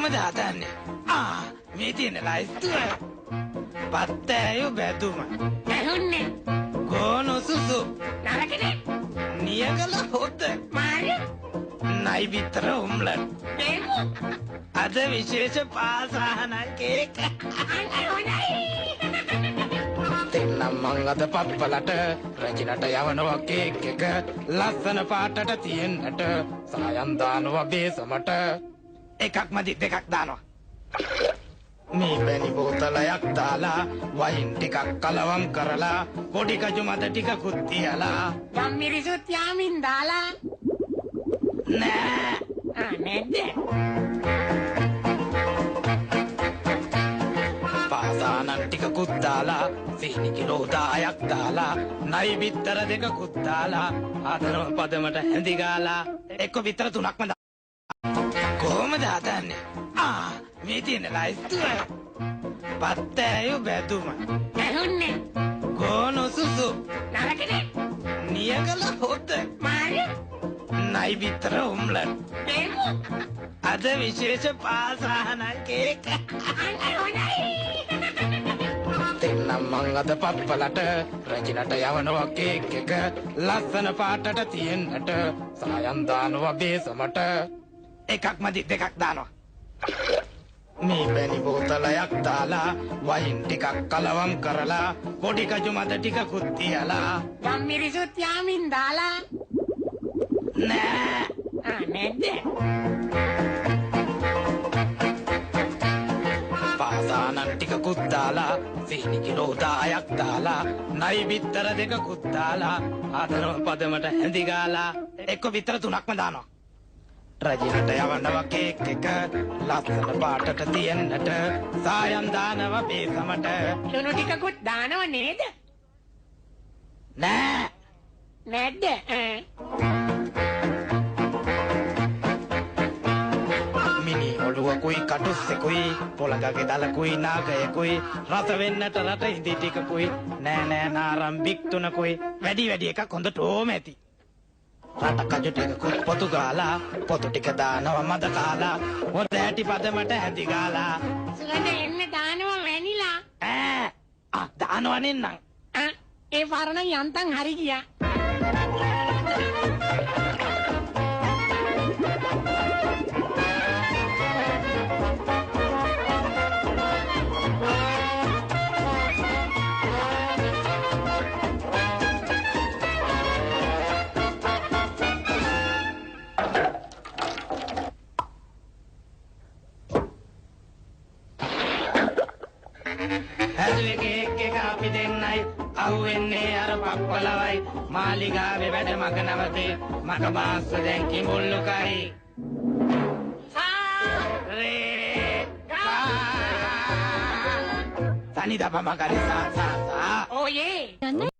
කොහොමද හදන්නේ? මේ තියෙන ලයිස්තුව. පත්තෑයෝ බැදුම. ඇහුන්නේ. ගෝනු සුසු. නරකනේ. නියගල හොද්ද. මාරිය. නයි විතර උම්ලට්. බේමු. අද විශේෂ පාසාහන කේක්. අනේ හොඳයි. දෙන්නම් මං අද පප්පලට රජිනට යවනවා කේක් එක ලස්සන පාටට තියෙන්නට සායම් දානවා බේසමට එකක් මදි දෙකක් දානවා මේ බැනි බෝතලයක් දාලා වයින් ටිකක් කලවම් කරලා පොඩි කජු මත ටිකකුත් තියලා යම් මිරිසුත් යාමින් දාලා නෑ නේද? පාසානන් ටිකකුත් දාලා සීනි කිලෝ 10ක් දාලා නයි බිත්තර දෙකකුත් දාලා ආදරව පදමට හැඳි ගාලා එක්ක බිත්තර 3ක්ම කොහොමද හදන්නේ? මේ තියෙන ලයිස්තුව. පත්තෑයෝ බැදුම. ඇහුන්නේ. ගෝනු සුසු. නරකනේ. නියගල හොද්ද. මාරිය. නයි විතර උම්ලට්. බේමු. අද විශේෂ පාසාහන කේක්. අනේ හොඳයි. දෙන්නම් මං අද පප්පලට රජිනට යවනවා කේක් එක ලස්සන පාටට තියෙන්නට සායම් දානවා බේසමට එකක් මදි දෙකක් දානවා මේ බැනි බෝතලයක් දාලා වයින් ටිකක් කලවම් කරලා පොඩි කජු මත ටිකකුත් තියලා යම් මිරිසුත් යාමින් දාලා නෑ නේද? පාසානන් ටිකකුත් දාලා සීනි කිලෝ 10ක් දාලා නයි බිත්තර දෙකකුත් දාලා ආදරව පදමට හැඳි ගාලා එක්ක බිත්තර 3ක්ම දානවා රජිනට යවනවා කේක් එක ලස්සන පාටට තියෙන්නට සායම් දානවා බේසමට ලුණු ටිකකුත් දානව නේද? නෑ නේද? මිනි ඔළුවකුයි කටුස්සෙකුයි පොළඟගේ දලකුයි නාගයකුයි රස වෙන්නට රට ඉඳි ටිකකුයි නෑ නෑ නාරම් බික් 3කුයි වැඩි එකක් හොඳට ඕම ඇති රට කජු ටිකකුත් පොතු ගාලා පොතු ටික දානවා මද කාලා හොඳ ඇටි පදමට හැඳි ගාලා සුගඳ එන්න දානව වැනිලා. දානවා නෙන්නම් ඒ පරණ යන්තම් හරි ගියා. හැදුවේ කේක් එක අපි දෙන්නයි අහුවෙන්නේ අර පප්පලවයි මාලිගාවේ වැඩ මග නවතේ මග මාස්ස දැන් කිඹුල්ලුකයි සනි දපම කරි සා ඕයේ